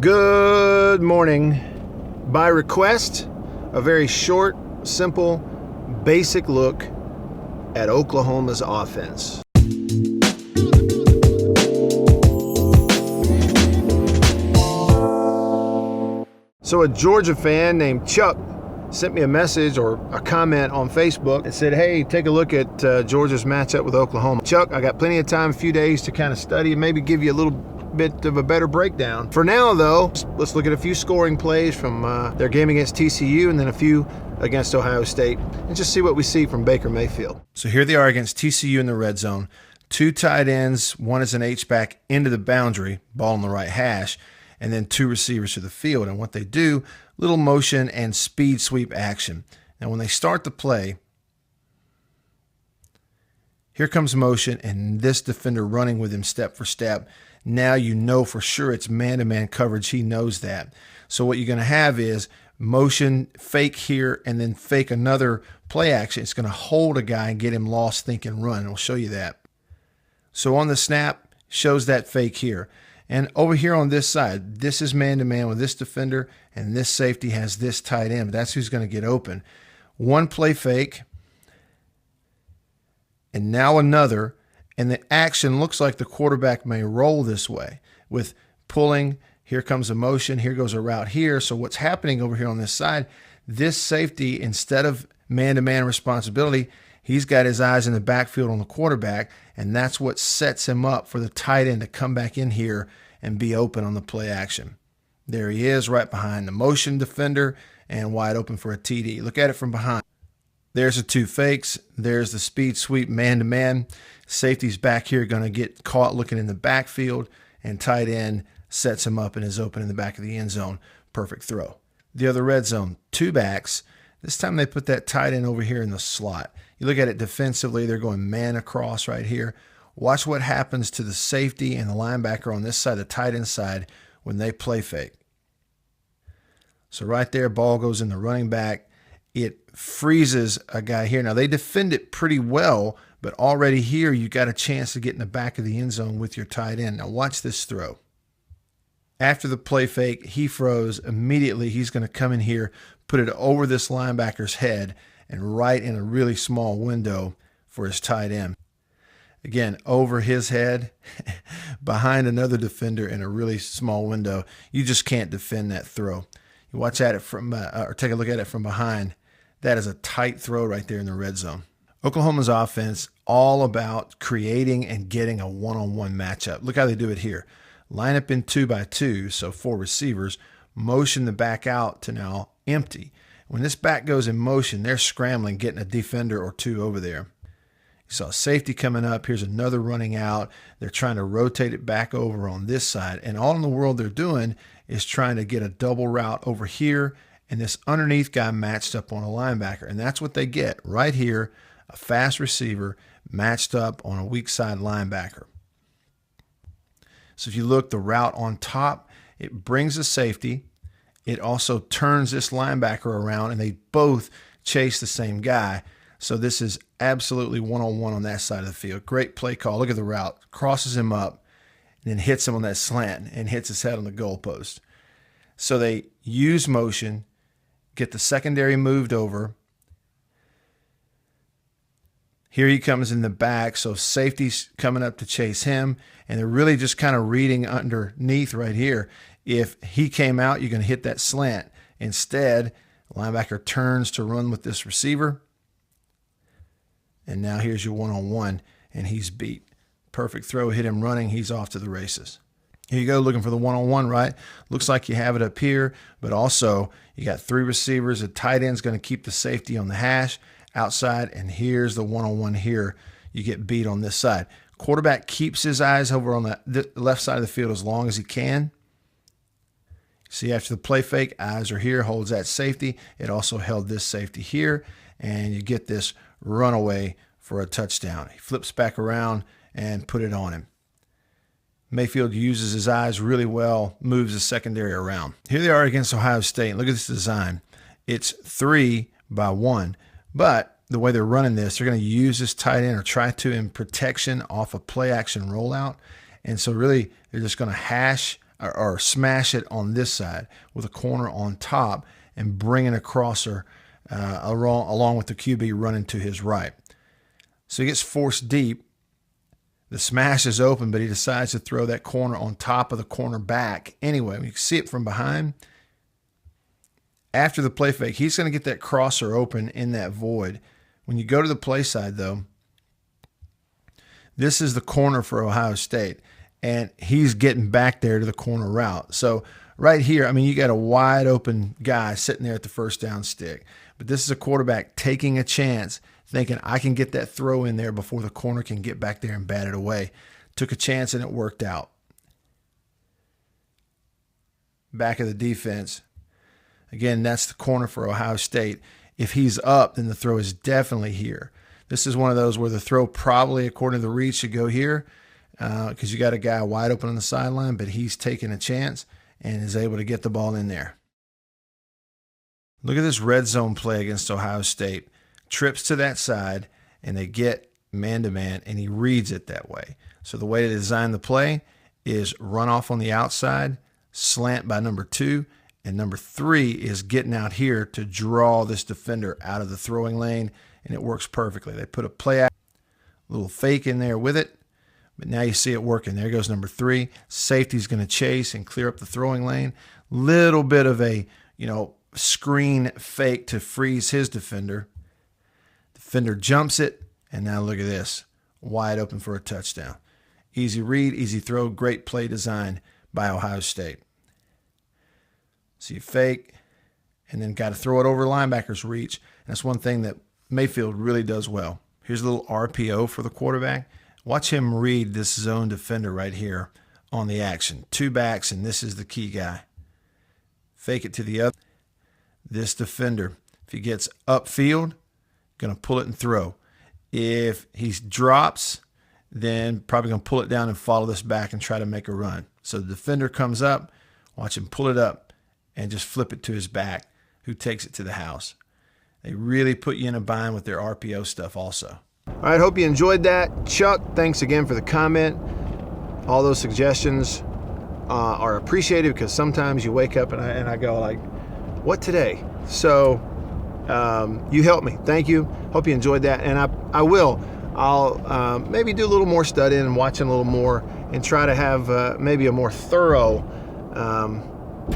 Good morning. By request, a very short, simple, basic look at Oklahoma's offense. So a Georgia fan named Chuck sent me a message or a comment on Facebook that said, hey, take a look at Georgia's matchup with Oklahoma. Chuck, I got plenty of time, a few days to kind of study and maybe give you a little bit of a better breakdown. For now, though, let's look at a few scoring plays from their game against TCU and then a few against Ohio State and just see what we see from Baker Mayfield. So here they are against TCU in the red zone. Two tight ends, one is an H-back into the boundary, ball on the right hash, and then two receivers to the field. And what they do, little motion and speed sweep action. Now when they start the play, here comes motion and this defender running with him step for step. Now you know for sure it's man-to-man coverage. He knows that. So what you're going to have is motion, fake here, and then fake another play action. It's going to hold a guy and get him lost, think, and run. And we'll show you that. So on the snap, shows that fake here. And over here on this side, this is man-to-man with this defender, and this safety has this tight end. That's who's going to get open. One play fake, and now another. And the action looks like the quarterback may roll this way with pulling. Here comes a motion. Here goes a route here. So what's happening over here on this side, this safety, instead of man-to-man responsibility, he's got his eyes in the backfield on the quarterback, and that's what sets him up for the tight end to come back in here and be open on the play action. There he is right behind the motion defender and wide open for a TD. Look at it from behind. There's the two fakes. There's the speed sweep man-to-man. Safety's back here going to get caught looking in the backfield, and tight end sets him up and is open in the back of the end zone. Perfect throw. The other red zone, two backs. This time they put that tight end over here in the slot. You look at it defensively, they're going man across right here. Watch what happens to the safety and the linebacker on this side, the tight end side, when they play fake. So right there, ball goes in the running back. It freezes a guy here. Now, they defend it pretty well, but already here you got a chance to get in the back of the end zone with your tight end. Now, watch this throw. After the play fake, he froze. Immediately, he's going to come in here, put it over this linebacker's head, and right in a really small window for his tight end. Again, over his head, behind another defender in a really small window. You just can't defend that throw. You watch at it from, or take a look at it from behind. That is a tight throw right there in the red zone. Oklahoma's offense, all about creating and getting a one-on-one matchup. Look how they do it here. Line up in 2x2, so four receivers, motion the back out to now empty. When this back goes in motion, they're scrambling, getting a defender or two over there. You saw safety coming up. Here's another running out. They're trying to rotate it back over on this side. And all in the world they're doing is trying to get a double route over here and this underneath guy matched up on a linebacker. And that's what they get right here, a fast receiver matched up on a weak side linebacker. So if you look, the route on top, it brings a safety. It also turns this linebacker around, and they both chase the same guy. So this is absolutely one-on-one on that side of the field. Great play call. Look at the route. Crosses him up and then hits him on that slant and hits his head on the goalpost. So they use motion, get the secondary moved over. Here he comes in the back, so safety's coming up to chase him, and they're really just kind of reading underneath right here. If he came out, you're going to hit that slant. Instead, linebacker turns to run with this receiver, and now here's your one-on-one, and he's beat. Perfect throw, hit him running, he's off to the races. Here you go, looking for the one-on-one, right? Looks like you have it up here, but also you got three receivers. A tight end's going to keep the safety on the hash outside, and here's the one-on-one here. You get beat on this side. Quarterback keeps his eyes over on the left side of the field as long as he can. See, after the play fake, eyes are here, holds that safety. It also held this safety here, and you get this runaway for a touchdown. He flips back around and put it on him. Mayfield uses his eyes really well, moves the secondary around. Here they are against Ohio State. Look at this design. It's 3-by-1, but the way they're running this, they're going to use this tight end or try to in protection off a play action rollout. And so really they're just going to hash or smash it on this side with a corner on top and bringing a crosser along with the QB running to his right. So he gets forced deep. The smash is open, but he decides to throw that corner on top of the cornerback. Anyway, you can see it from behind. After the play fake, he's going to get that crosser open in that void. When you go to the play side, though, this is the corner for Ohio State, and he's getting back there to the corner route. So right here, I mean, you got a wide open guy sitting there at the first down stick. But this is a quarterback taking a chance, thinking, I can get that throw in there before the corner can get back there and bat it away. Took a chance, and it worked out. Back of the defense. Again, that's the corner for Ohio State. If he's up, then the throw is definitely here. This is one of those where the throw probably, according to the read, should go here because you got a guy wide open on the sideline, but he's taking a chance and is able to get the ball in there. Look at this red zone play against Ohio State. Trips to that side, and they get man-to-man, and he reads it that way. So the way to design the play is run off on the outside, slant by number 2, and number 3 is getting out here to draw this defender out of the throwing lane, and it works perfectly. They put a play out, a little fake in there with it, but now you see it working. There goes number 3. Safety's going to chase and clear up the throwing lane. Little bit of a, screen fake to freeze his defender. Defender jumps it, and now look at this. Wide open for a touchdown. Easy read, easy throw, great play design by Ohio State. So you fake, and then got to throw it over linebacker's reach. That's one thing that Mayfield really does well. Here's a little RPO for the quarterback. Watch him read this zone defender right here on the action. 2 backs, and this is the key guy. Fake it to the other. This defender, if he gets upfield, going to pull it and throw. If he drops, then probably going to pull it down and follow this back and try to make a run. So the defender comes up, watch him pull it up and just flip it to his back, who takes it to the house. They really put you in a bind with their RPO stuff also. All right, hope you enjoyed that. Chuck, thanks again for the comment. All those suggestions are appreciated because sometimes you wake up and I go like, what today? So you helped me. Thank you. Hope you enjoyed that. And I will. I'll maybe do a little more studying and watching a little more and try to have maybe a more thorough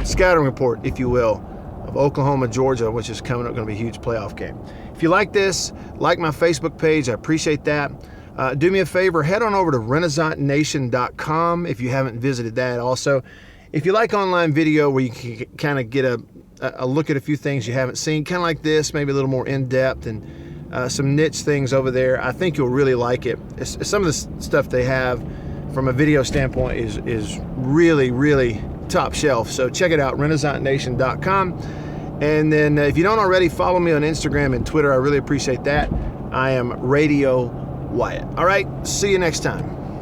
scouting report, if you will, of Oklahoma, Georgia, which is coming up, going to be a huge playoff game. If you like this, like my Facebook page. I appreciate that. Do me a favor, head on over to renaissancennation.com if you haven't visited that. Also, if you like online video where you can kind of get a look at a few things you haven't seen, kind of like this, maybe a little more in-depth and some niche things over there, I think you'll really like it. Some of the stuff they have from a video standpoint is really, really top shelf. So check it out, renaissancennation.com. And then if you don't already, follow me on Instagram and Twitter. I really appreciate that. I am Radio Wyatt. All right, see you next time.